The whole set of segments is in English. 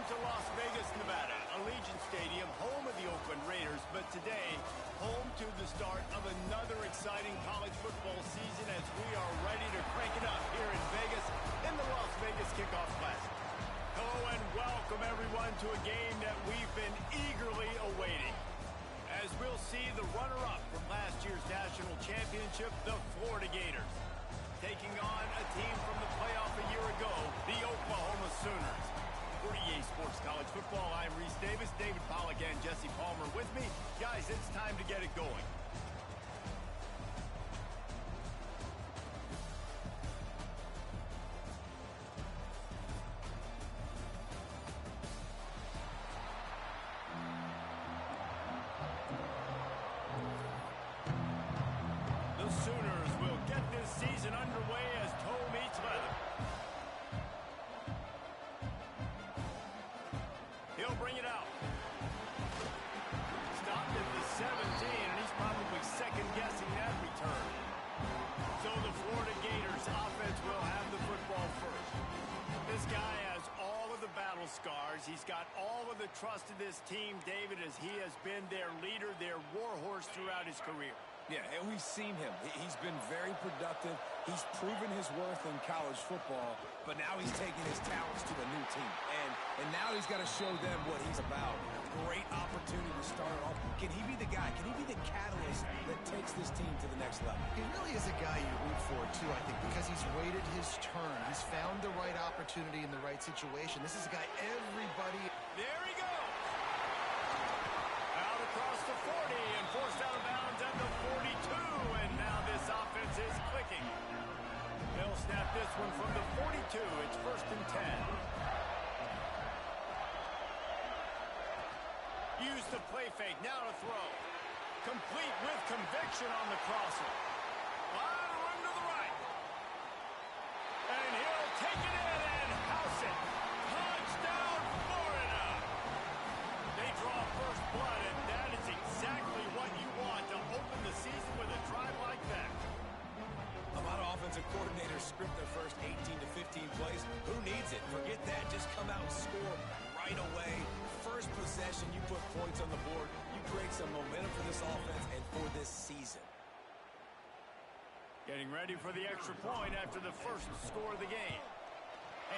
to Las Vegas, Nevada, Allegiant Stadium, home of the Oakland Raiders, but today, home to the start of another exciting college football season as we are ready to crank it up here in Vegas in the Las Vegas Kickoff Classic. Hello and welcome everyone to a game that we've been eagerly awaiting. As we'll see the runner-up from last year's national championship, the Florida Gators, taking on a team from the playoff a year ago, the Oklahoma Sooners. For EA Sports College Football, I'm Reese Davis, David Pollack, and Jesse Palmer with me. Guys, it's time to get it going. The Sooners will get this season underway as toe meets leather. He'll bring it out. Stopped at the 17, and he's probably second-guessing that return. So the Florida Gators offense will have the football first. This guy has all of the battle scars. He's got all of the trust of this team, David, as he has been their leader, their warhorse throughout his career. Yeah, and we've seen him. He's been very productive. He's proven his worth in college football, but now he's taking his talents to a new team. And now he's got to show them what he's about. Great opportunity to start off. Can he be the guy? Can he be the catalyst that takes this team to the next level? He really is a guy you root for, too, I think, because he's waited his turn. He's found the right opportunity in the right situation. This is a guy everybody... There he goes! Out across the 40 and forced out of bounds at the 42, and now this offense is clicking. They'll snap this one from the 42. It's 1st and 10. Use the play fake, now to throw. Complete with conviction on the crosser. Line run to the right. And he'll take it in and house it. Touchdown, Florida! They draw first blood, and that is exactly what you want to open the season with a drive like that. A lot of offensive coordinators script their first 18 to 15 plays. Who needs it? Forget that. Just come out and score right away. First possession, you put points on the board. You create some momentum for this offense and for this season. Getting ready for the extra point after the first score of the game.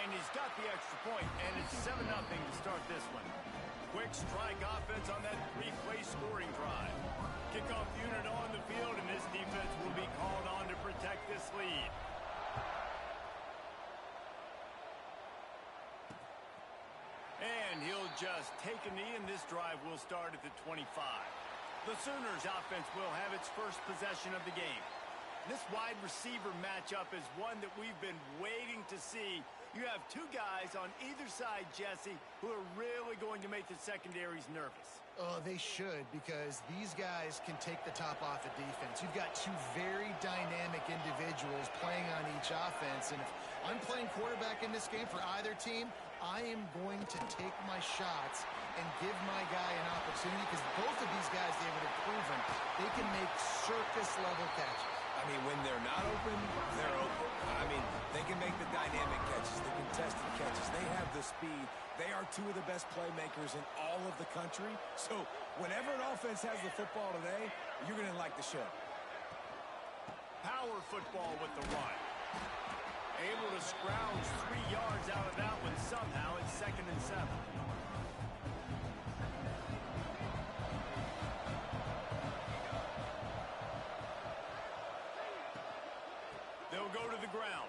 And he's got the extra point, and it's 7-0 to start this one. Quick strike offense on that 3-play scoring drive. Kickoff unit on the field, and this defense will be called on to protect this lead. And he'll just take a knee, and this drive will start at the 25. The Sooners offense will have its first possession of the game. This wide receiver matchup is one that we've been waiting to see. You have two guys on either side, Jesse, who are really going to make the secondaries nervous. Oh, they should, because these guys can take the top off of defense. You've got two very dynamic individuals playing on each offense, and if I'm playing quarterback in this game for either team, I am going to take my shots and give my guy an opportunity, because both of these guys, David, have proven they can make circus-level catches. I mean, when they're not open, they're open. I mean, they can make the dynamic catches, the contested catches. They have the speed. They are two of the best playmakers in all of the country. So whenever an offense has the football today, you're going to like the show. Power football with the run. Able to scrounge 3 yards out of that one somehow. It's 2nd and 7. They'll go to the ground.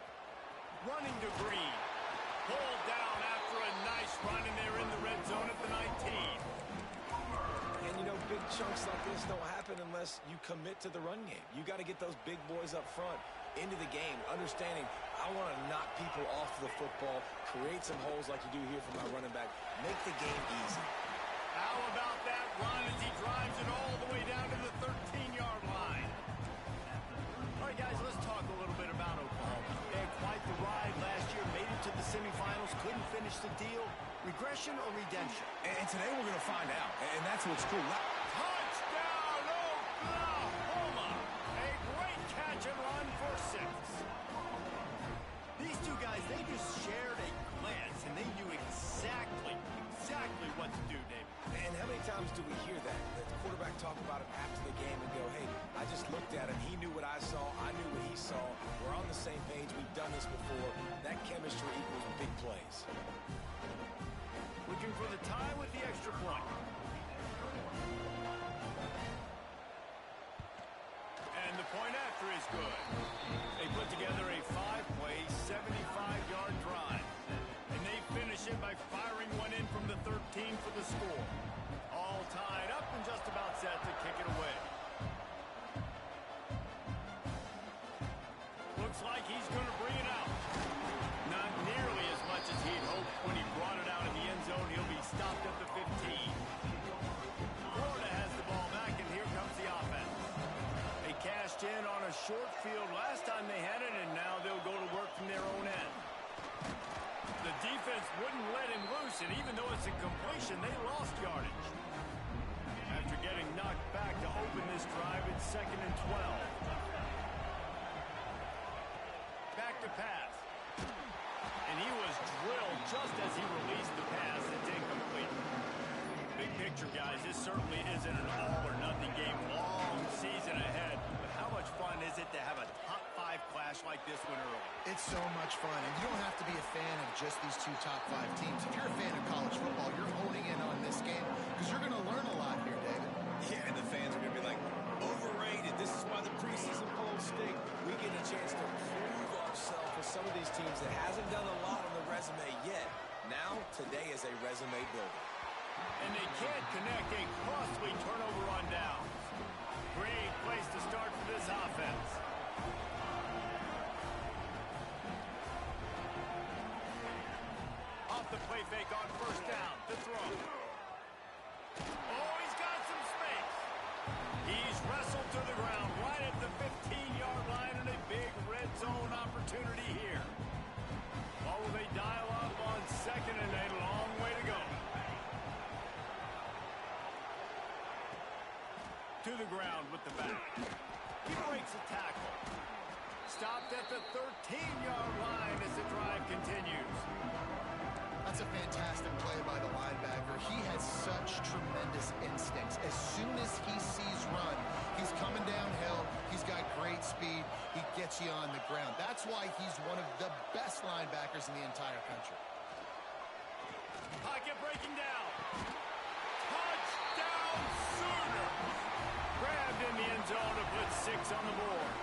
Running to Green. Pulled down after a nice run, and they're in the red zone at the 19. And, you know, big chunks like this don't happen unless you commit to the run game. You got to get those big boys up front into the game, understanding I want to knock people off the football, create some holes like you do here for my running back, make the game easy. How about that run as he drives it all the way down to the 13-yard line? All right, guys, let's talk a little bit about Oklahoma. They had quite the ride last year, made it to the semifinals, couldn't finish the deal. Regression or redemption? And today we're going to find out, and that's what's cool. Touchdown, Oklahoma! A great catch and run for 6. These two guys, they just shared a glance, and they knew exactly saw. We're on the same page. We've done this before. That chemistry equals big plays. Looking for the tie with the extra point. And the point after is good. They put together a 5-play, 75-yard drive. And they finish it by firing one in from the 13 for the score. All tied up and just about set to kick it away. Looks like he's going to bring it out. Not nearly as much as he'd hoped when he brought it out in the end zone. He'll be stopped at the 15. Florida has the ball back, and here comes the offense. They cashed in on a short field last time they had it, and now they'll go to work from their own end. The defense wouldn't let him loose, and even though it's a completion, they lost yardage. After getting knocked back to open this drive, it's 2nd and 12. Back to pass. And he was drilled just as he released the pass. It's incomplete. Big picture, guys, this certainly isn't an all-or-nothing game. Long season ahead. But how much fun is it to have a top-5 clash like this one early? It's so much fun, and you don't have to be a fan of just these two top-5 teams. If you're a fan of college football, you're honing in on this game because you're going to learn a lot here, David. Yeah, and the fans are going to be like, overrated. This is why the preseason polls stink. We get a chance to prove ourselves with some of these teams that hasn't done a lot on the resume yet. Now, today is a resume builder. And they can't connect a costly turnover on downs. Great place to start for this offense. Off the play fake on first down to throw. Oh, he's got some space. He's wrestled to the ground right at the 15-yard line, and a big red zone opportunity here. What will they dial up on 2nd and a long way to go? To the ground with the back. He breaks a tackle. Stopped at the 13-yard line as the drive continues. That's a fantastic play by the linebacker. He has such tremendous instincts. As soon as he sees run, he's coming downhill. He's got great speed. He gets you on the ground. That's why he's one of the best linebackers in the entire country. Pocket breaking down. Touchdown Sooners. Grabbed in the end zone to put 6 on the board.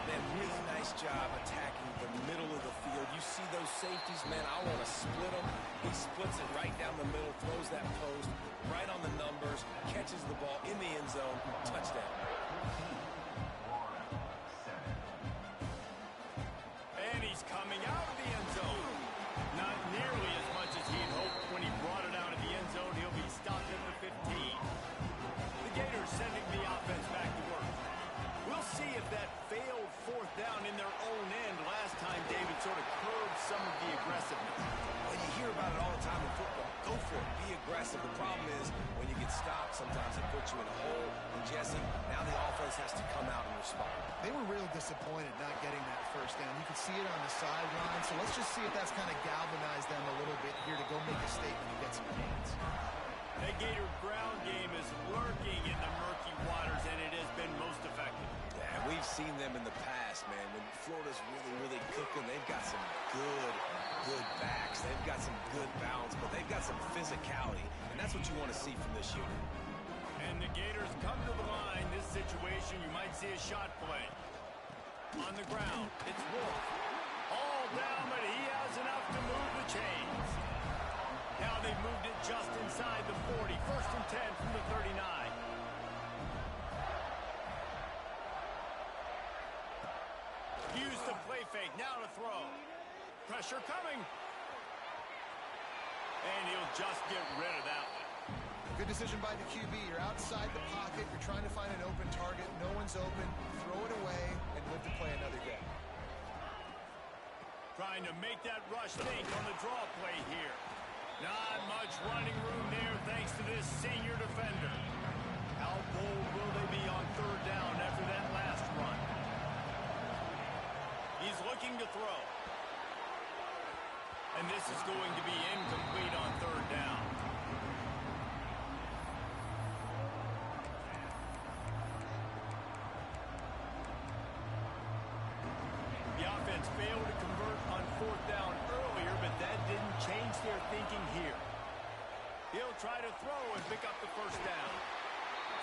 Man, really nice job attacking the middle of the field. You see those safeties, man, I want to split them. He splits it right down the middle, throws that post, right on the numbers, catches the ball in the end zone, touchdown. And he's coming out of the end zone. Not nearly as much as he'd hoped when he brought it out of the end zone. He'll be stopped at the 15. The Gators sending the offense back to work. We'll see if that failed 4th down in their own end last time David sort of curbed some of the aggressiveness. Well, you hear about it all the time in football. Go for it. Be aggressive. The problem is when you get stopped, sometimes it puts you in a hole. And Jesse, now the offense has to come out and respond. They were real disappointed not getting that 1st down. You could see it on the sideline. So let's just see if that's kind of galvanized them a little bit here to go make a statement and get some gains. That Gator ground game is lurking in the murky waters, and it has been most effective. Yeah, we've seen them in the past, man. When Florida's really cooking, they've got some good backs. They've got some good balance, but they've got some physicality, and that's what you want to see from this unit. And the Gators come to the line. This situation, you might see a shot play. On the ground, it's Wolf. All down, but he has enough to move the chains. Now they've moved it just inside the 40. 1st and 10 from the 39. Use the play fake. Now to throw. Pressure coming. And he'll just get rid of that one. Good decision by the QB. You're outside the pocket. You're trying to find an open target. No one's open. Throw it away and live to play another day. Trying to make that rush think on the draw play here. Not much running room there thanks to this senior defender. How bold will they be on 3rd down after that last run? He's looking to throw. And this is going to be incomplete on 3rd down. try to throw and pick up the first down.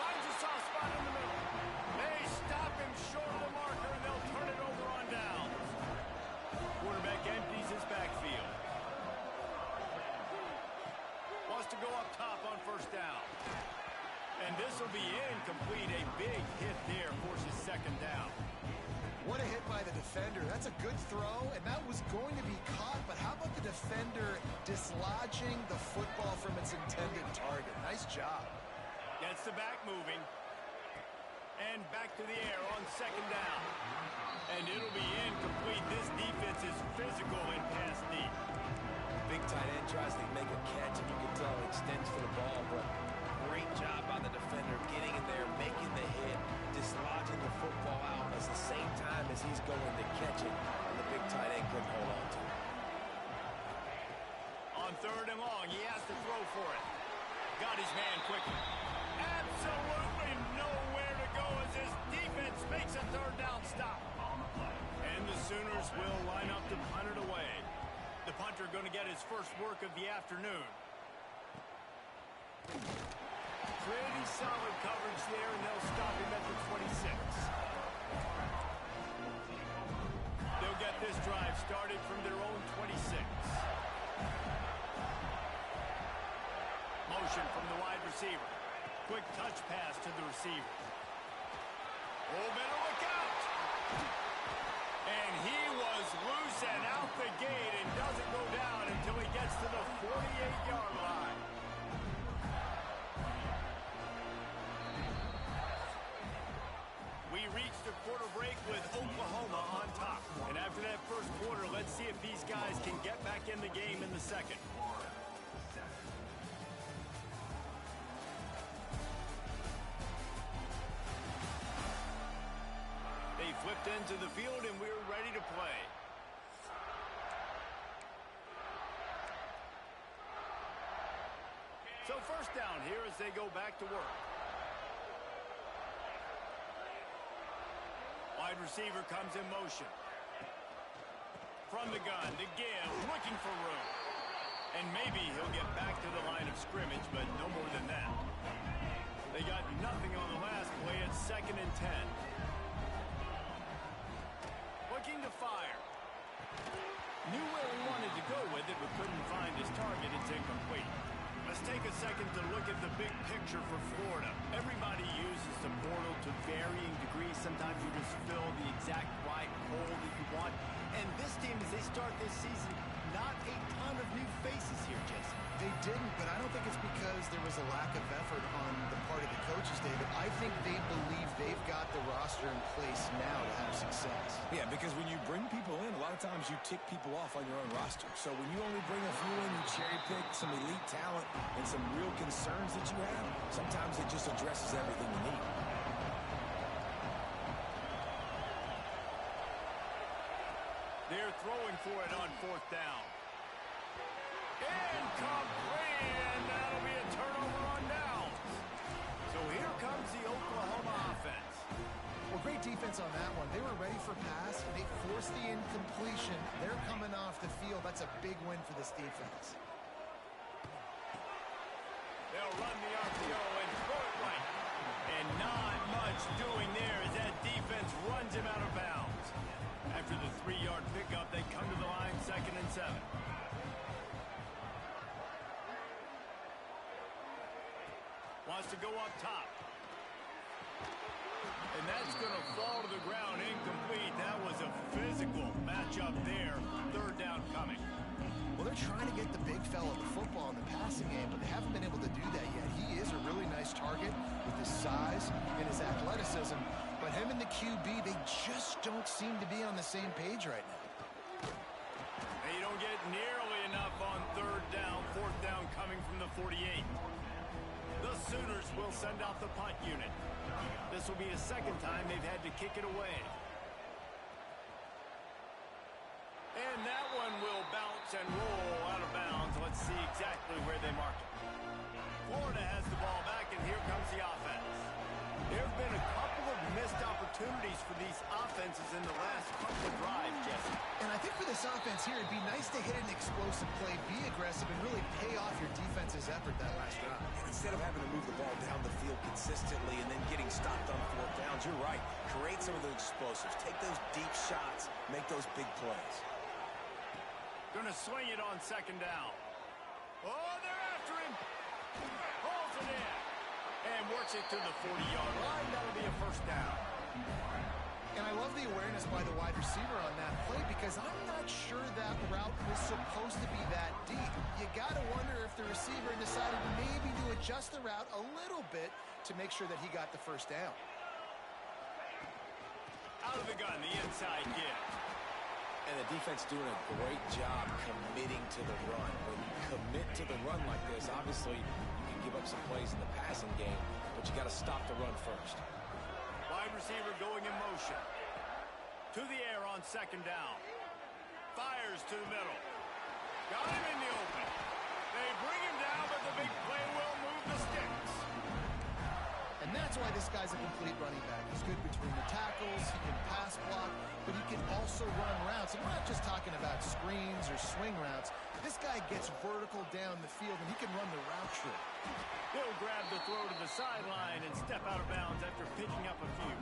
Finds a soft spot in the middle. They stop him short of the marker, and they'll turn it over on downs. Quarterback empties his backfield. Wants to go up top on first down. And this will be incomplete. A big hit there forces second down. What a hit by the defender. That's a good throw, and that was going to be caught. But how about the defender dislodging the football from its intended target? Nice job. Gets the back moving. And back to the air on second down. And it'll be incomplete. This defense is physical and pass deep. Big tight end tries to make a catch, and you can tell he extends for the ball, but great job by the defender getting in there, making the hit, dislodging the football out at the same time as he's going to catch it, and the big tight end couldn't hold on to it. On third and long, he has to throw for it. Got his man quickly. Absolutely nowhere to go as his defense makes a third down stop. And the Sooners will line up to punt it away. The punter going to get his first work of the afternoon. Pretty solid coverage there, and they'll stop him at the 26. They'll get this drive started from their own 26. Motion from the wide receiver. Quick touch pass to the receiver. Oh, better look out! And he was loose and out the gate and doesn't go down until he gets to the 48-yard line. We reached the quarter break with Oklahoma on top. And after that first quarter, let's see if these guys can get back in the game in the second. They flipped into the field, and we're ready to play. So first down here as they go back to work. Wide receiver comes in motion. From the gun to give, looking for room. And maybe he'll get back to the line of scrimmage, but no more than that. They got nothing on the last play. It's 2nd and 10. Looking to fire. Knew where he wanted to go with it, but couldn't find his target. It's incomplete. Let's take a second to look at the big picture for Florida. Everybody uses the portal to varying degrees. Sometimes you just fill the exact right hole that you want. And this team, as they start this season, not a ton of new faces here, Jason. They didn't, but I don't think it's because there was a lack of effort on the part of the coaches, David. I think they believe they've got the roster in place now to have success. Yeah, because when you bring people in, a lot of times you tick people off on your own roster. So when you only bring a few in, you cherry-pick some elite talent and some real concerns that you have, sometimes it just addresses everything you need. They're throwing for it on 4th down. Incomplete, and that'll be a turnover on downs. So here comes the Oklahoma offense. Well, great defense on that one. They were ready for pass, and they forced the incompletion. They're coming off the field. That's a big win for this defense. They'll run the RPO and throw it right. And not much doing there as that defense runs him out of bounds. After the 3-yard pickup, they come to the line 2nd and 7. Wants to go up top. And that's going to fall to the ground incomplete. That was a physical matchup there. 3rd down coming. Well, they're trying to get the big fella the football in the passing game, but they haven't been able to do that yet. He is a really nice target with his size and his athleticism, but him and the QB, they just don't seem to be on the same page right now. They don't get nearly enough on 3rd down. 4th down coming from the 48. The Sooners will send out the punt unit. This will be a 2nd time they've had to kick it away. And that one will bounce and roll out of bounds. Let's see exactly where they mark it. Florida has the ball back, and here comes the offense. There have been a couple of missed opportunities for these offenses in the last couple of drives, Jesse. And I think for this offense here, it'd be nice to hit an explosive play, be aggressive, and really pay off your defense's effort that last drive. And instead of having to move the ball down the field consistently and then getting stopped on fourth downs, you're right. Create some of those explosives. Take those deep shots. Make those big plays. Gonna swing it on second down. Oh, they're after him. Holds it in. And works it to the 40-yard line. That'll be a first down. And I love the awareness by the wide receiver on that play because I'm not sure that route was supposed to be that deep. You got to wonder if the receiver decided maybe to adjust the route a little bit to make sure that he got the first down. Out of the gun, the inside give. And the defense doing a great job committing to the run. When you commit to the run like this, obviously you can give up some plays in the passing game, but you got to stop the run first. Wide receiver going in motion. To the air on second down. Fires to the middle. Got him in the open. They bring him down, but the big play will move the sticks. And that's why this guy's a complete running back. He's good between the tackles, he can pass block, but he can also run routes. And we're not just talking about screens or swing routes. This guy gets vertical down the field, and he can run the route trip. He'll grab the throw to the sideline and step out of bounds after picking up a few.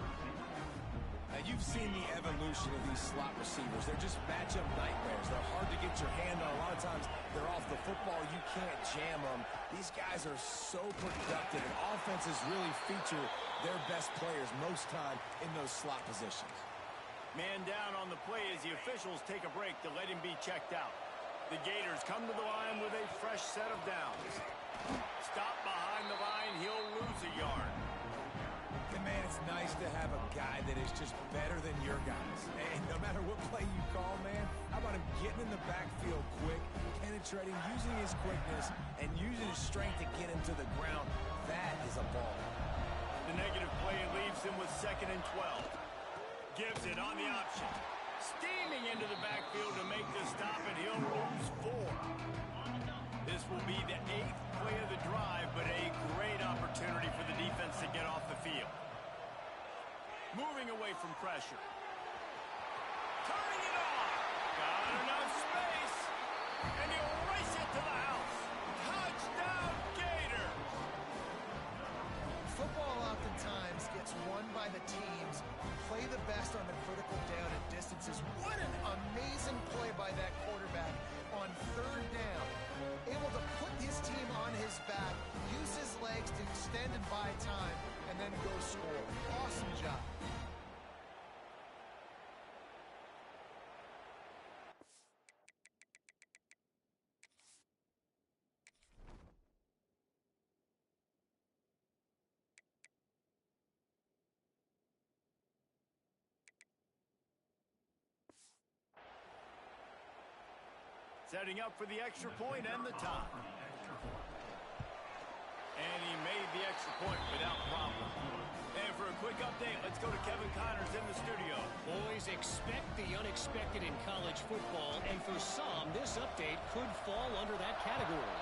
Now, you've seen the evolution of these slot receivers. They're just matchup nightmares. They're hard to get your hand on. A lot of times, they're off the football. You can't jam them. These guys are so productive, and offenses really feature their best players most time in those slot positions. Man down on the play as the officials take a break to let him be checked out. The Gators come to the line with a fresh set of downs. Stop behind the line, he'll lose a yard. And man, it's nice to have a guy that is just better than your guys. And no matter what play you call, man, how about him getting in the backfield quick, penetrating, using his quickness, and using his strength to get him to the ground? That is a ball. The negative play leaves him with 2nd and 12. Gives it on the option. Steaming into the backfield to make the stop, and he'll lose 4. This will be the 8th play of the drive, but a great opportunity for the defense to get off the field. Moving away from pressure. Turning it on. Got enough space. And he'll race it to the house. Touchdown, Gator. Football oftentimes gets won by the teams who play the best on the critical down and distances. What an amazing play by that quarterback on 3rd down. Able to put his team on his back, use his legs to extend and buy time, and then go score. Awesome job. Setting up for the extra point and the tie. And he made the extra point without problem. And for a quick update, let's go to Kevin Connors in the studio. Boys, expect the unexpected in college football, and for some, this update could fall under that category.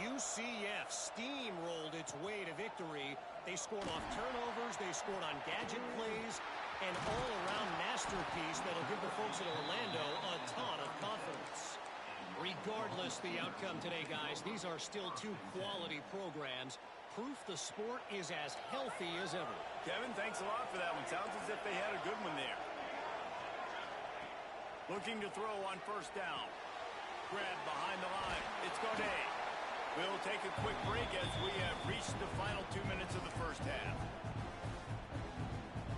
UCF steamrolled its way to victory. They scored off turnovers, they scored on gadget plays, an all-around masterpiece that'll give the folks in Orlando a ton of confidence. Regardless the outcome today, guys, these are still 2 quality programs. Proof the sport is as healthy as ever. Kevin, thanks a lot for that one. Sounds as if they had a good one there. Looking to throw on 1st down. Grab behind the line. It's Godet. We'll take a quick break as we have reached the final 2 minutes of the first half.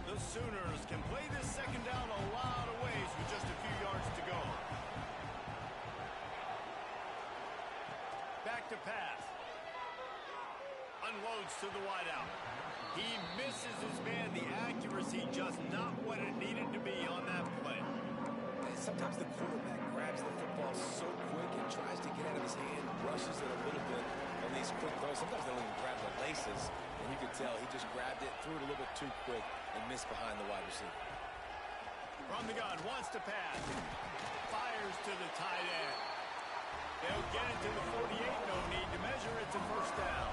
The Sooners can play this 2nd down a lot of ways with just a few yards to go. Back to pass. Unloads to the wideout. He misses his man. The accuracy just not what it needed to be on that play. Sometimes the quarterback grabs the football so quick and tries to get out of his hand, rushes it a little bit on these quick throws. Sometimes they don't even grab the laces, and you can tell he just grabbed it, threw it a little bit too quick, and missed behind the wide receiver. From the gun, wants to pass. Fires to the tight end. They'll get it to the 48. No need to measure. It's a 1st down.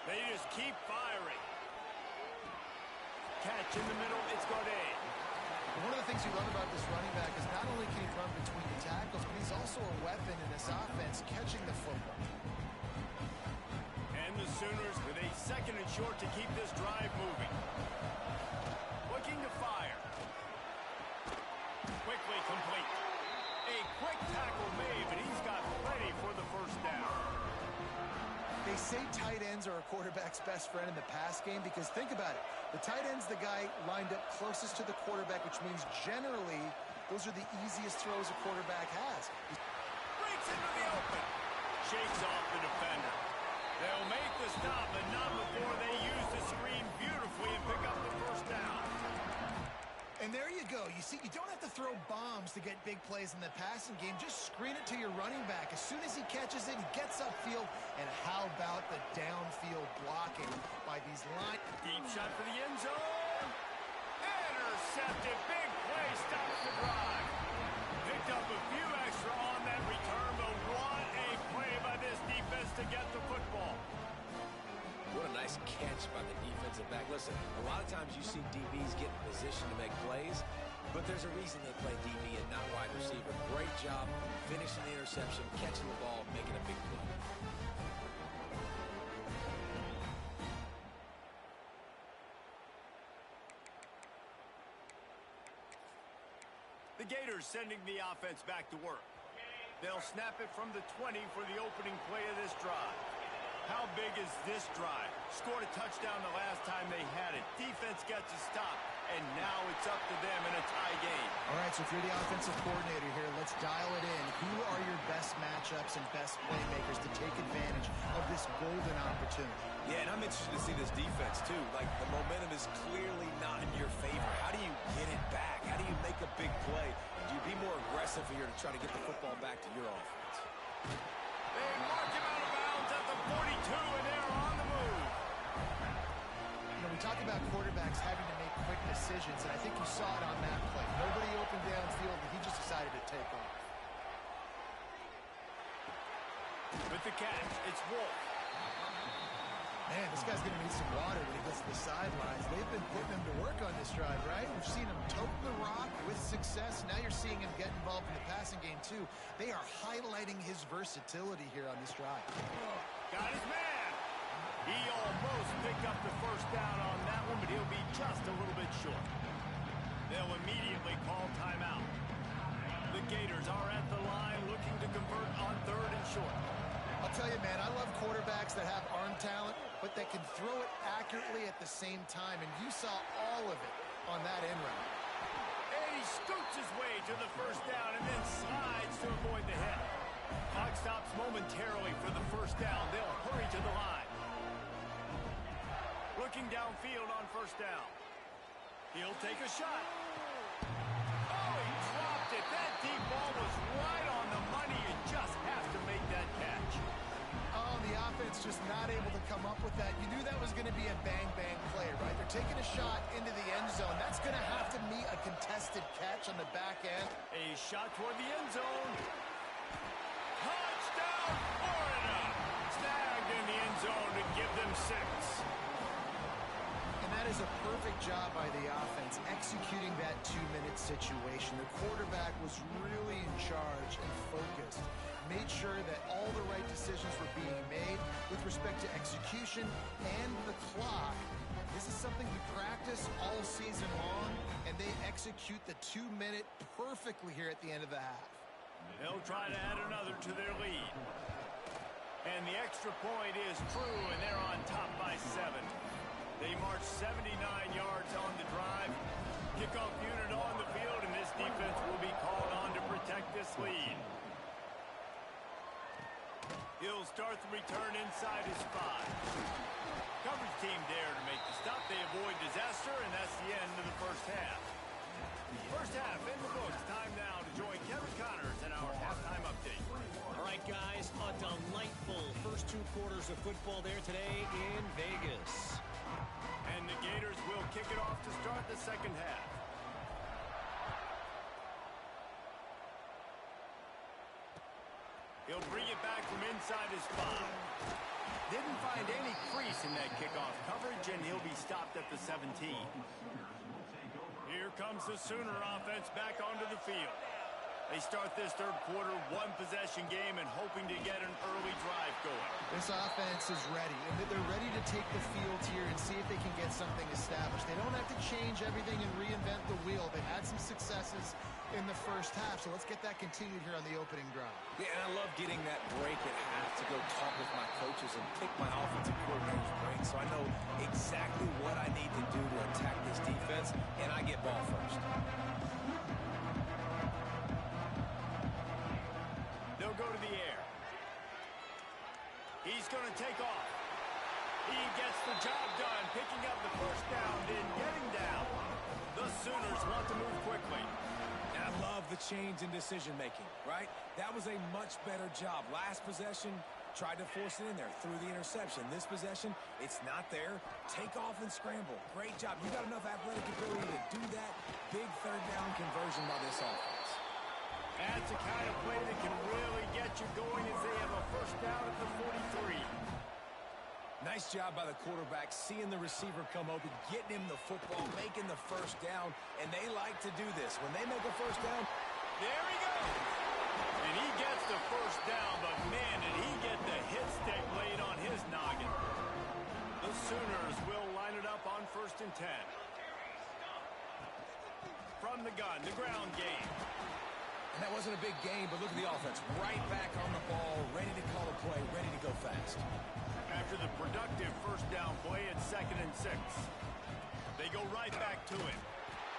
They just keep firing. Catch in the middle. It's Gaudet. One of the things you love about this running back is not only can he run between the tackles, but he's also a weapon in this offense catching the football. And the Sooners with a second and short to keep this drive moving. Looking to fire. Quickly complete. A quick tackle made, but he's got plenty for the first down. They say tight ends are a quarterback's best friend in the pass game because think about it. The tight end's the guy lined up closest to the quarterback, which means generally those are the easiest throws a quarterback has. Breaks into the open. Shakes off the defender. They'll make the stop, but not before they use the screen beautifully and pick up the first down. And there you go. You see, you don't have to throw bombs to get big plays in the passing game. Just screen it to your running back. As soon as he catches it, he gets upfield. And how about the downfield blocking by these line? Deep shot for the end zone. Intercepted. Big play stops the drive. Picked up a few extra on that return, but what a play by this defense to get the football. What a nice catch by the defensive back. Listen, a lot of times you see DBs get in position to make plays, but there's a reason they play DB and not wide receiver. Great job finishing the interception, catching the ball, making a big play. The Gators sending the offense back to work. They'll snap it from the 20 for the opening play of this drive. How big is this drive? Scored a touchdown the last time they had it. Defense gets a stop, and now it's up to them in a tie game. All right, so if you're the offensive coordinator here, let's dial it in. Who are your best matchups and best playmakers to take advantage of this golden opportunity? Yeah, and I'm interested to see this defense, too. Like, the momentum is clearly not in your favor. How do you get it back? How do you make a big play? Do you be more aggressive here to try to get the football back to your offense? They mark him out of bounds at the 42, and they're on the move. You know, we talk about quarterbacks having to make quick decisions, and I think you saw it on that play. Nobody opened downfield, and he just decided to take off. With the catch, it's Wolf. Man, this guy's going to need some water when he gets to the sidelines. They've been putting him to work on this drive, right? We've seen him tote the rock with success. Now you're seeing him get involved in the passing game, too. They are highlighting his versatility here on this drive. Got his man. He almost picked up the first down on that one, but he'll be just a little bit short. They'll immediately call timeout. The Gators are at the line looking to convert on third and short. I'll tell you, man, I love quarterbacks that have arm talent, but that can throw it accurately at the same time, and you saw all of it on that end route. And he scoots his way to the first down and then slides to avoid the hit. Clock stops momentarily for the first down. They'll hurry to the line. Looking downfield on first down. He'll take a shot. Oh, he dropped it. That deep ball was right on the money. You just have to make that catch. Oh, the offense just not able to come up with that. You knew that was going to be a bang-bang play, right? They're taking a shot into the end zone. That's going to have to meet a contested catch on the back end. A shot toward the end zone. Touchdown, Florida! Snagged in the end zone to give them 6. And that is a perfect job by the offense, executing that 2-minute situation. The quarterback was really in charge and focused. Made sure that all the right decisions were being made with respect to execution and the clock. This is something we practice all season long, and they execute the 2-minute perfectly here at the end of the half. They'll try to add another to their lead. And the extra point is true, and they're on top by 7. They march 79 yards on the drive. Kickoff unit on the field, and this defense will be called on to protect this lead. He'll start the return inside his 5. Coverage team there to make the stop. They avoid disaster, and that's the end of the first half. First half in the books. Time now to join Kevin Connors in our halftime update. All right, guys, a delightful first 2 quarters of football there today in Vegas. And the Gators will kick it off to start the second half. He'll bring it back from inside his 5. Didn't find any crease in that kickoff coverage, and he'll be stopped at the 17. Here comes the Sooner offense back onto the field. They start this third quarter one-possession game and hoping to get an early drive going. This offense is ready, and they're ready to take the field here and see if they can get something established. They don't have to change everything and reinvent the wheel. They had some successes in the first half, so let's get that continued here on the opening drive. Yeah, and I love getting that break at half to go talk with my coaches and pick my offensive coordinator's brain so I know exactly what I need to do to attack this defense, and I get ball first. They'll go to the air. He's going to take off. He gets the job done, picking up the first down, then getting down. The Sooners want to move quickly. And I love the change in decision-making, right? That was a much better job. Last possession, tried to force it in there through the interception. This possession, it's not there. Take off and scramble. Great job. You got enough athletic ability to do that. Big third down conversion by this offense. That's the kind of play that can really get you going as they have a first down at the 43. Nice job by the quarterback, seeing the receiver come open, getting him the football, making the first down, and they like to do this. When they make a first down, there he goes. And he gets the first down, but man, did he get the hit stick laid on his noggin. The Sooners will line it up on 1st and 10. From the gun, the ground game. And that wasn't a big game, but look at the offense. Right back on the ball, ready to call a play, ready to go fast. After the productive first down play at 2nd and 6. They go right back to it.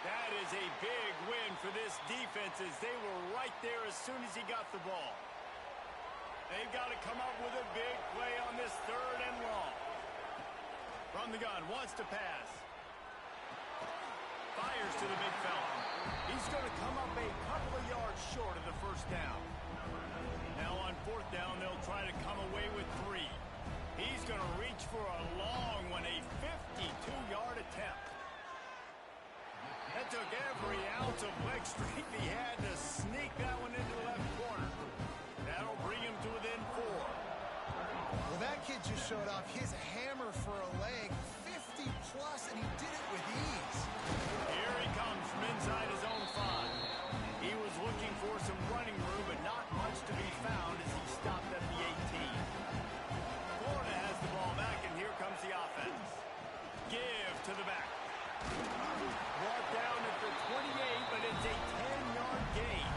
That is a big win for this defense as they were right there as soon as he got the ball. They've got to come up with a big play on this 3rd and long. From the gun, wants to pass. Fires to the big fella. He's going to come up a couple of yards short of the first down. Now on 4th down, they'll try to come away with 3. He's going to reach for a long one, a 52-yard attempt. That took every ounce of leg strength he had to sneak that one into the left corner. That'll bring him to within 4. Well, that kid just showed off his hammer for a leg, 50-plus, and he did it with ease. Here he comes from inside his own 5. He was looking for some running room, but not much to be found as he stopped at the 18. Florida has the ball back, and here comes the offense. Give to the back. Brought down at the 28, but it's a 10-yard gain.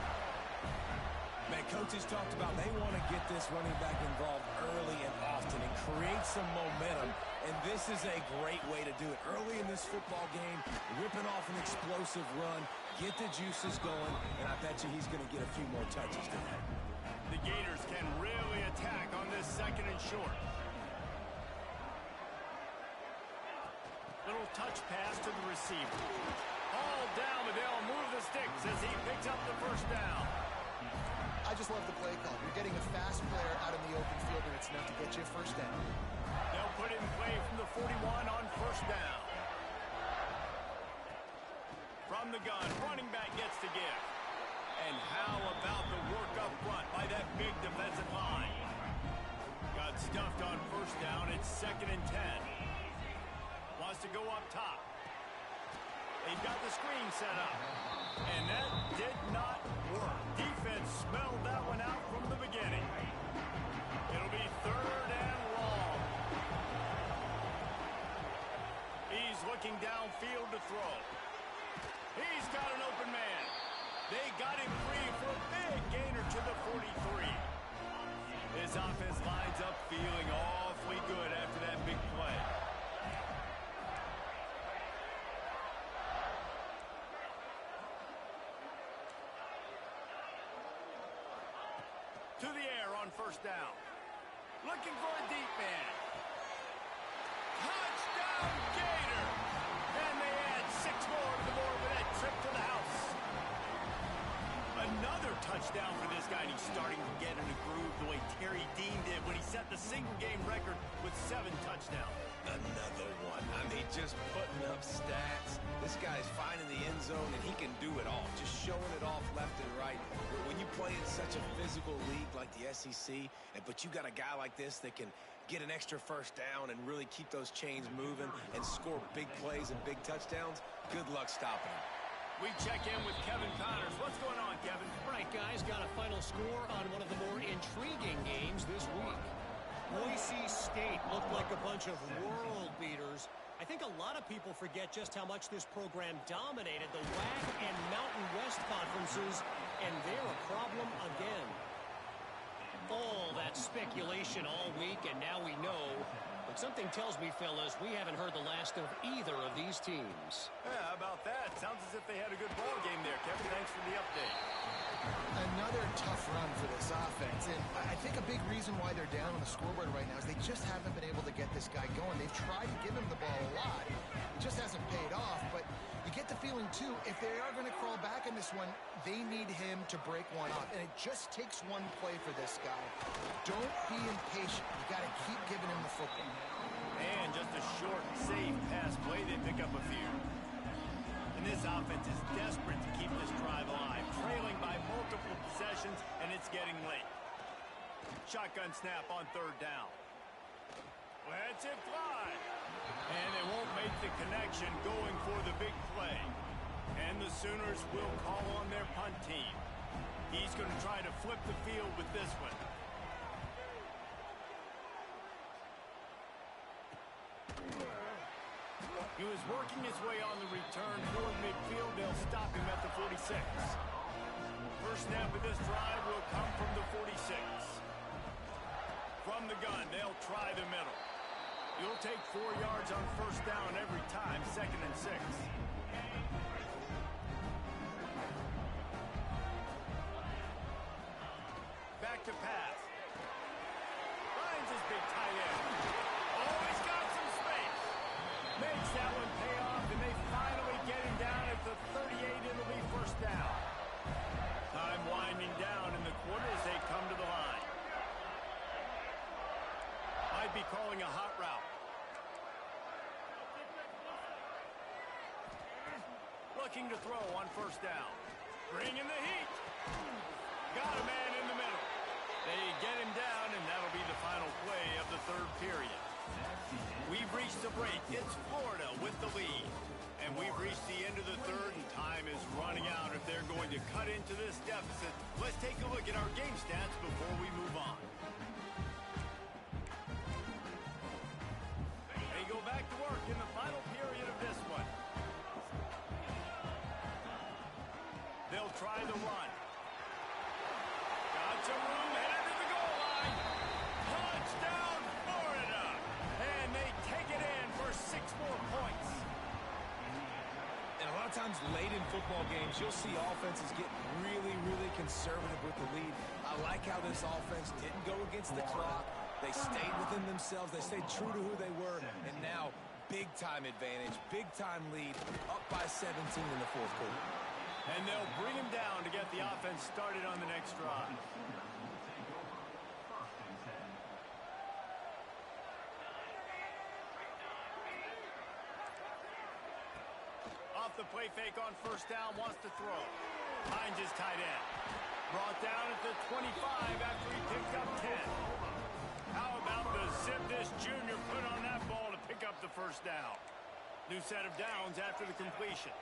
Man, coaches talked about they want to get this running back involved early and often and create some momentum, and this is a great way to do it. Early in this football game, ripping off an explosive run, get the juices going, and I bet you he's going to get a few more touches today. The Gators can really attack on this 2nd and short. Little touch pass to the receiver. All down, but they'll move the sticks as he picks up the first down. I just love the play call. You're getting a fast player out in the open field, and it's enough to get you a first down. They'll put it in play from the 41 on 1st down. From the gun, running back gets to give. And how about the work up front by that big defensive line? Got stuffed on 1st down. It's 2nd and 10. Wants to go up top. They've got the screen set up. And that did not work. Defense smelled that one out from the beginning. It'll be 3rd and long. He's looking downfield to throw. He's got an open man. They got him free for a big gainer to the 43. His offense lines up feeling awfully good after that big play. To the air on 1st down. Looking for a deep man. Touchdown Gator! And they add 6 more to the board with that trip to the house. Another touchdown for this guy, and he's starting to get in a groove the way Terry Dean did when he set the single-game record with 7 touchdowns. Another one. I mean, just putting up stats. This guy's finding the end zone, and he can do it all. Just showing it off left and right. When you play in such a physical league like the SEC, but you got a guy like this that can get an extra first down and really keep those chains moving and score big plays and big touchdowns, good luck stopping him. We check in with Kevin Connors. What's going on, Kevin? Right, guys, got a final score on one of the more intriguing games this week. Boise State looked like a bunch of world beaters. I think a lot of people forget just how much this program dominated the WAC and Mountain West conferences, and they're a problem again. All that speculation all week, and now we know. But something tells me, fellas, we haven't heard the last of either of these teams. Yeah, how about that? Sounds as if they had a good ball game there, Kevin. Thanks for the update. Another tough run for this offense, and I think a big reason why they're down on the scoreboard right now is they just haven't been able to get this guy going. They've tried to give him the ball a lot. It just hasn't paid off, but you get the feeling, too, if they are going to crawl back in this one, they need him to break one off, and it just takes one play for this guy. Don't be impatient. You got to keep giving him the football. And just a short, safe pass play, they pick up a few. And this offense is desperate to keep this drive alive, trailing by multiple possessions, and it's getting late. Shotgun snap on third down. Lets it fly. And they won't make the connection going for the big play. And the Sooners will call on their punt team. He's going to try to flip the field with this one. He was working his way on the return toward midfield. They'll stop him at the 46. First snap of this drive will come from the 46. From the gun, they'll try the middle. You'll take 4 yards on first down every time, 2nd and 6. Back to pass. Finds his big tight end. Oh, he's got some space. Makes that one pay off, and they finally get him down at the 38. It'll be first down. Time winding down in the quarter as they come to the line. Might be calling a hot route. Looking to throw on first down. Bringing the heat. Got a man in the middle. They get him down, and that'll be the final play of the third period. We've reached the break. It's Florida with the lead. And we've reached the end of the third, and time is running out if they're going to cut into this deficit. Let's take a look at our game stats before we move on. They go back to work in the final period of this one. They'll try the run. Got some room, headed to the goal line. Touchdown, Florida! And they take it in for 6 more points. And a lot of times late in football games, you'll see offenses get really, really conservative with the lead. I like how this offense didn't go against the clock. They stayed within themselves. They stayed true to who they were. And now, big-time advantage, big-time lead, up by 17 in the fourth quarter. And they'll bring him down to get the offense started on the next drive. Off the play fake on first down, wants to throw. Finds his tight end. Brought down at the 25 after he picked up 10. How about the zip this junior put on that ball to pick up the first down? New set of downs after the completion.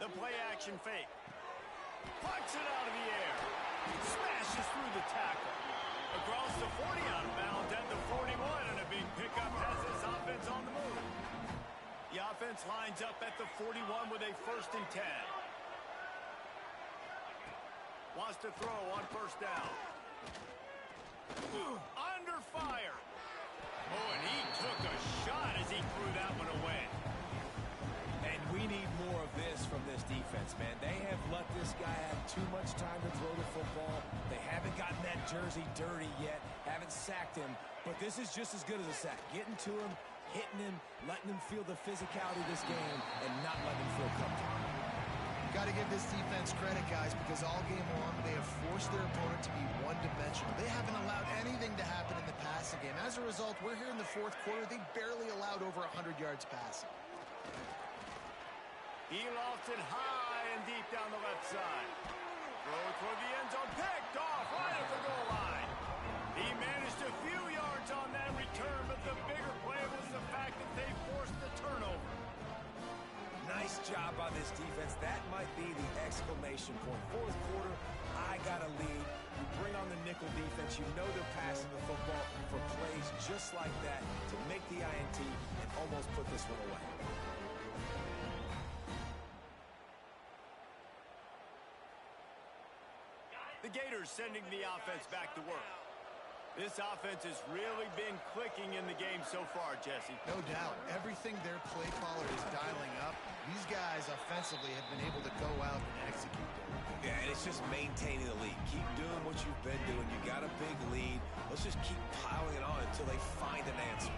The play action fake. Plucks it out of the air. Smashes through the tackle. Across the 40 out of bounds at the 41, and a big pickup has this offense on the move. The offense lines up at the 41 with a 1st and 10. Wants to throw on first down. Under fire. Oh, and he took a shot as he threw that one away. And we need more of this from this defense, man. They have let this guy have too much time to throw the football. They haven't gotten that jersey dirty yet, haven't sacked him, but this is just as good as a sack. Getting to him, hitting him, letting him feel the physicality of this game, and not letting him feel comfortable. Got to give this defense credit, guys, because all game long they have forced forced their opponent to be one-dimensional. They haven't allowed anything to happen in the passing game. As a result, we're here in the fourth quarter. They barely allowed over 100 yards passing. He lofts it high and deep down the left side. Throw toward the end zone. Picked off right at the goal line. He managed a few yards on that return, but the bigger play was the fact that they forced the turnover. Nice job by this defense. That might be the exclamation point. Fourth quarter, I got a lead. You bring on the nickel defense. You know they're passing the football for plays just like that to make the INT and almost put this one away. The Gators sending the offense back to work. This offense has really been clicking in the game so far, Jesse. No doubt. Everything their play caller is dialing up, these guys offensively have been able to go out and execute there. Yeah, and it's just maintaining the lead. Keep doing what you've been doing. You got a big lead. Let's just keep piling it on until they find an answer.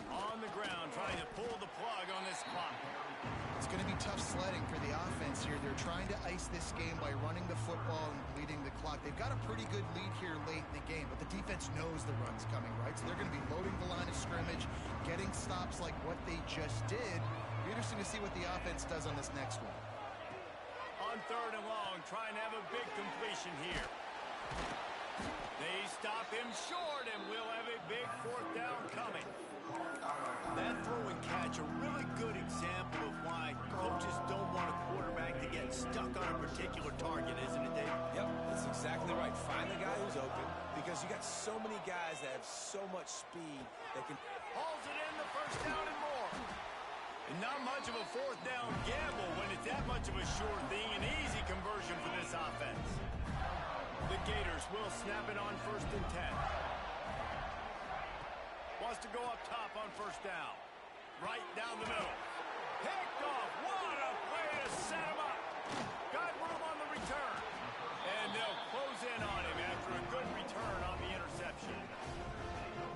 On the ground, trying to pull the plug on this clock. It's going to be tough sledding for the offense here. They're trying to ice this game by running the football and bleeding the clock. They've got a pretty good lead here late in the game, but the defense knows the run's coming, right? So they're going to be loading the line of scrimmage, getting stops like what they just did. Be interesting to see what the offense does on this next one. On third and long, trying to have a big completion here. They stop him short, and we'll have a big fourth down coming. That throw and catch, a really good example of why coaches don't want a quarterback to get stuck on a particular target, isn't it, Dave? Yep, that's exactly right. Find the guy who's open because you got so many guys that have so much speed that can... Hauls it in, the first down and more. And not much of a fourth down gamble when it's that much of a sure thing, an easy conversion for this offense. The Gators will snap it on 1st and 10. Wants to go up top on first down. Right down the middle. Picked off. What a play to set him up. Got room on the return. And they'll close in on him after a good return on the interception.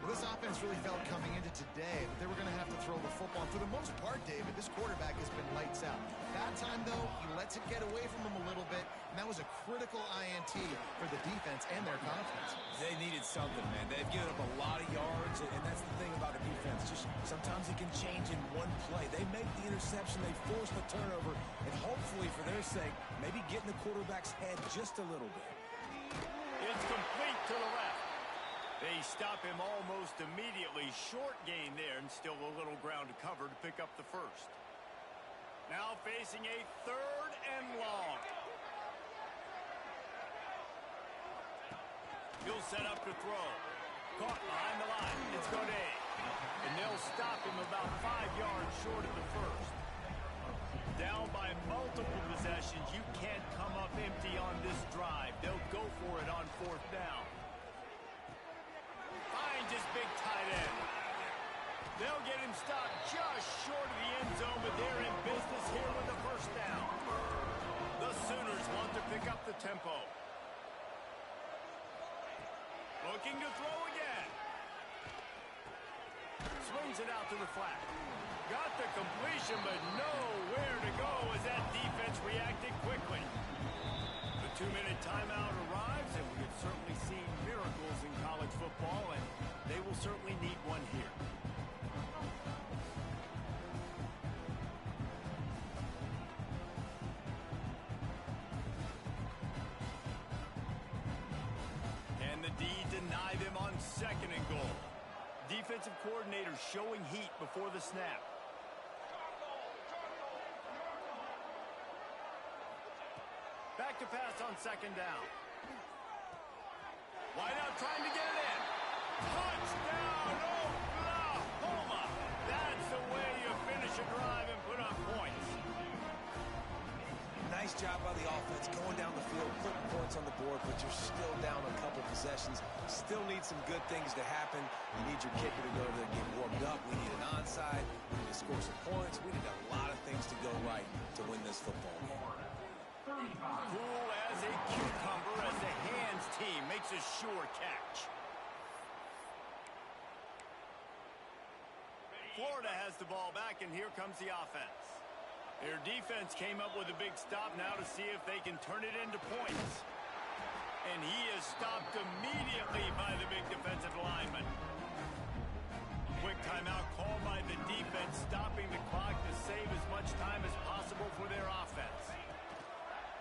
Well, this offense really felt coming into today that they were going to have to throw the football. For the most part, David, this quarterback has been lights out. That time, though, he lets it get away from him a little bit, and that was a critical INT for the defense and their confidence. They needed something, man. They've given up a lot of yards, and that's the thing about the defense. Just sometimes it can change in one play. They make the interception, they force the turnover, and hopefully, for their sake, maybe get in the quarterback's head just a little bit. It's complete to the left. They stop him almost immediately. Short gain there, and still a little ground to cover to pick up the first. Now facing a third and long. He'll set up to throw. Caught behind the line. It's Godet. And they'll stop him about 5 yards short of the first. Down by multiple possessions. You can't come up empty on this drive. They'll go for it on fourth down. Finds his big tight end. They'll get him stopped just short of the end zone, but they're in business here with the first down. The Sooners want to pick up the tempo. Looking to throw again. Swings it out to the flat. Got the completion, but nowhere to go as that defense reacted quickly. The 2-minute timeout arrives, and we have certainly seen miracles in college football, and they will certainly need one here. Can the D deny them on 2nd and goal? Defensive coordinator showing heat before the snap. Back to pass on 2nd down. Wide out trying to get it in. Touchdown, Oklahoma! That's the way you finish a drive and put on points. Nice job by the offense going down the field, putting points on the board, but you're still down a couple possessions. Still need some good things to happen. You need your kicker to go there and get warmed up. We need an onside. We need to score some points. We need a lot of things to go right to win this football game. Cool as a cucumber as the hands team makes a sure catch. Florida has the ball back, and here comes the offense. Their defense came up with a big stop now to see if they can turn it into points. And he is stopped immediately by the big defensive lineman. Quick timeout called by the defense, stopping the clock to save as much time as possible for their offense.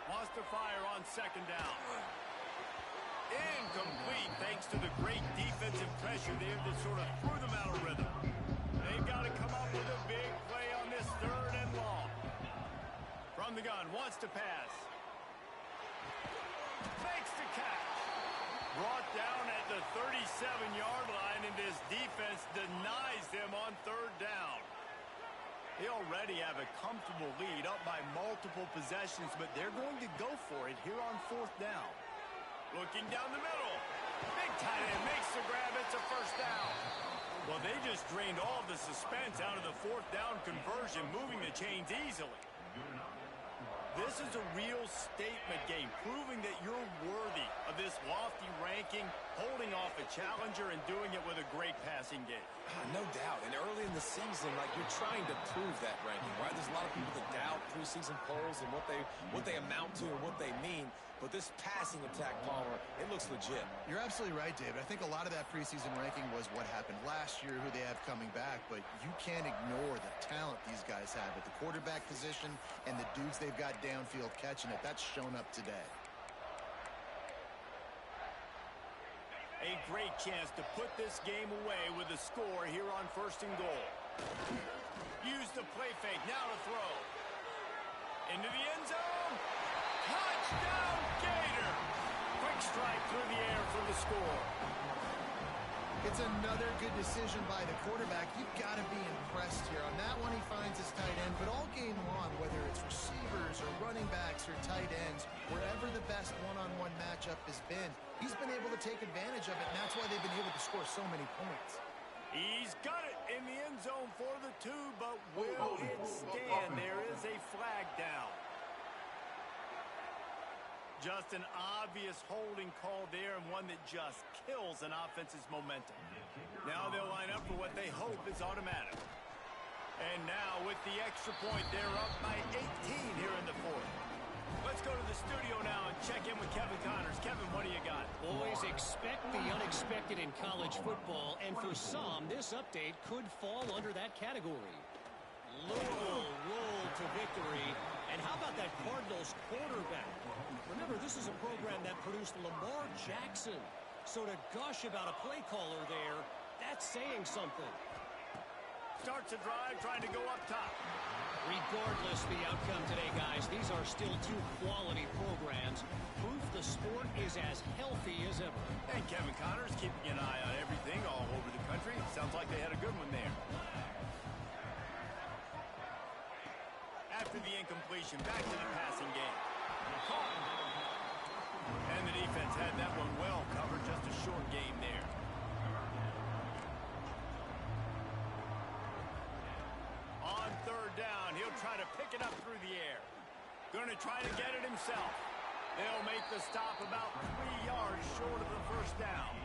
Wants to fire on second down. Incomplete thanks to the great defensive pressure there that sort of threw them out of rhythm. They've got to come up with a big play on this third and long. From the gun, wants to pass. Makes the catch. Brought down at the 37-yard line, and this defense denies them on third down. They already have a comfortable lead up by multiple possessions, but they're going to go for it here on fourth down. Looking down the middle. Big tight end makes the grab. It's a first down. Well, they just drained all the suspense out of the fourth down conversion, moving the chains easily. This is a real statement game, proving that you're worthy of this lofty ranking, holding off a challenger and doing it with a great passing game. No doubt. And early in the season, like, you're trying to prove that ranking, right? There's a lot of people that doubt preseason polls and what they amount to and what they mean. But this passing attack, Palmer, it looks legit. You're absolutely right, David. I think a lot of that preseason ranking was what happened last year, who they have coming back, but you can't ignore the talent these guys have at the quarterback position and the dudes they've got downfield catching it. That's shown up today. A great chance to put this game away with a score here on first and goal. Use the play fake, now to throw. Into the end zone. Touchdown, Gator! Quick strike through the air for the score. It's another good decision by the quarterback. You've got to be impressed here. On that one, he finds his tight end, but all game long, whether it's receivers or running backs or tight ends, wherever the best one-on-one matchup has been, he's been able to take advantage of it, and that's why they've been able to score so many points. He's got it in the end zone for the two, but will it stand? There is a flag down. Just an obvious holding call there, and one that just kills an offense's momentum. Now they'll line up for what they hope is automatic. And now with the extra point, they're up by 18 here in the fourth. Let's go to the studio now and check in with Kevin Connors. Kevin, what do you got? Boys, expect the unexpected in college football, and for some, this update could fall under that category. Louisville rolled to victory. And how about that Cardinals quarterback? Remember, this is a program that produced Lamar Jackson. So to gush about a play caller there, that's saying something. Starts a drive, trying to go up top. Regardless the outcome today, guys, these are still two quality programs. Proof the sport is as healthy as ever. And Kevin Connors keeping an eye on everything all over the country. Sounds like they had a good one there. After the incompletion, back to the passing game. Caught. And the defense had that one well covered. Just a short game there. On third down, he'll try to pick it up through the air. Going to try to get it himself. They'll make the stop about 3 yards short of the first down.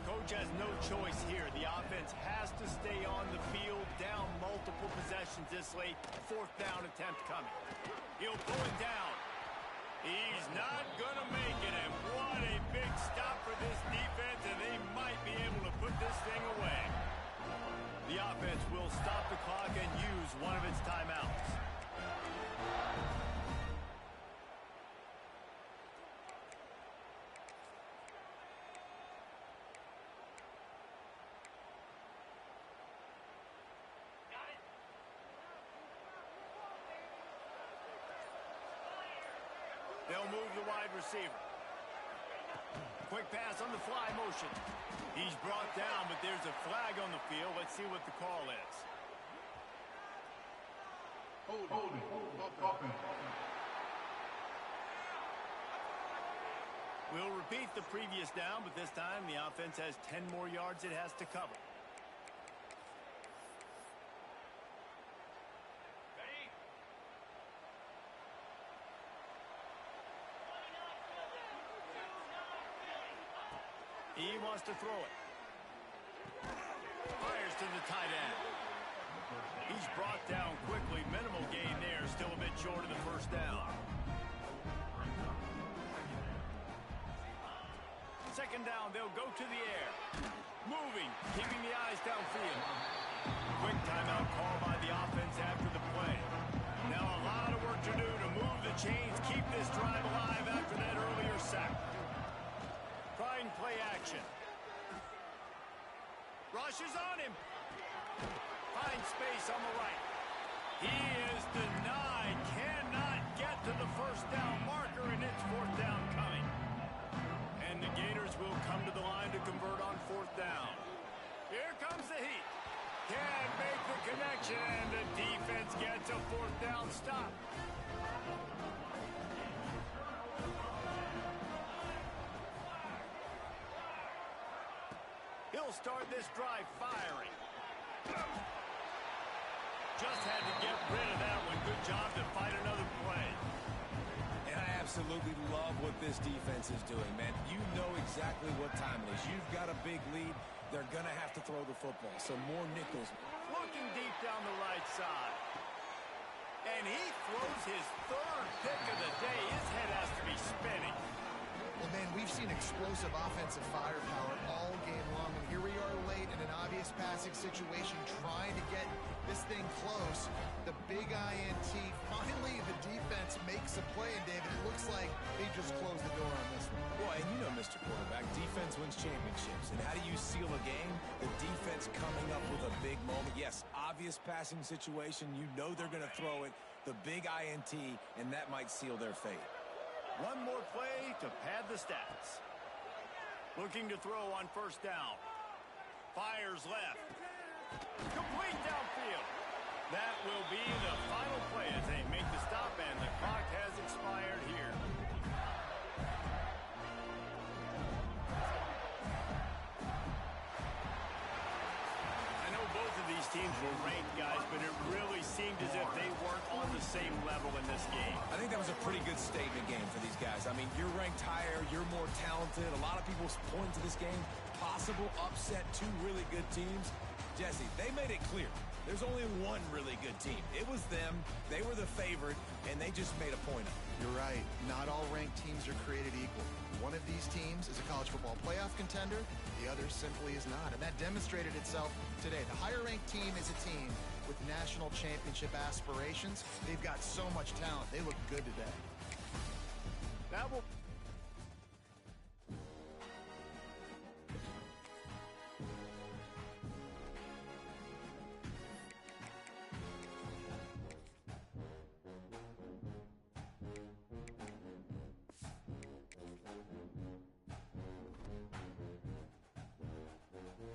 Coach has no choice here. The offense has to stay on the field, down multiple possessions this late. Fourth down attempt coming. He'll pull it down. He's not going to make it, and what a big stop for this defense, and they might be able to put this thing away. The offense will stop the clock and use one of its timeouts. They'll move the wide receiver. Quick pass on the fly motion. He's brought down, but there's a flag on the field. Let's see what the call is. Holding. Offense. We'll repeat the previous down, but this time the offense has 10 more yards it has to cover. He wants to throw it. Fires to the tight end. He's brought down quickly. Minimal gain down. They'll go to the air. Moving, keeping the eyes downfield. Quick timeout call by the offense after the play. Now a lot of work to do to move the chains, keep this drive alive after that earlier sack. Trying play action. Rushes on him. Finds space on the right. He is denied. Cannot get to the first down marker, and it's fourth down coming. And the Gators will come to the line to convert on fourth down. Here comes the heat. Can't make the connection, and the defense gets a fourth down stop. He'll start this drive firing. Just had to get rid of that one. Good job to fight another play. And I absolutely love what this defense is doing, man. You know exactly what time it is. You've got a big lead. They're going to have to throw the football. Some more nickels. Looking deep down the right side. And he throws his third pick of the day. His head has to be spinning. Well, man, we've seen explosive offensive firepower all game long. And here we are late in an obvious passing situation trying to get this thing close. The big INT. Finally, the defense makes a play. And, David, it looks like they just closed the door on this one. Well, and you know, Mr. Quarterback, defense wins championships. And how do you seal a game? The defense coming up with a big moment. Yes, obvious passing situation. You know they're going to throw it. The big INT, and that might seal their fate. One more play to pad the stats. Looking to throw on first down. Fires left. Complete downfield. That will be the final play as they make the stop, and the clock has expired here. I know both of these teams were ranked, guys, but it really seemed as if they weren't on the same level in this game. I think that was a pretty good statement game for these guys. I mean, you're ranked higher, you're more talented. A lot of people point to this game. Possible upset, two really good teams. Jesse, they made it clear. There's only one really good team. It was them. They were the favorite, and they just made a point of it. You're right. Not all ranked teams are created equal. One of these teams is a college football playoff contender. The other simply is not. And that demonstrated itself today. The higher-ranked team is a team with national championship aspirations. They've got so much talent. They look good today. That will...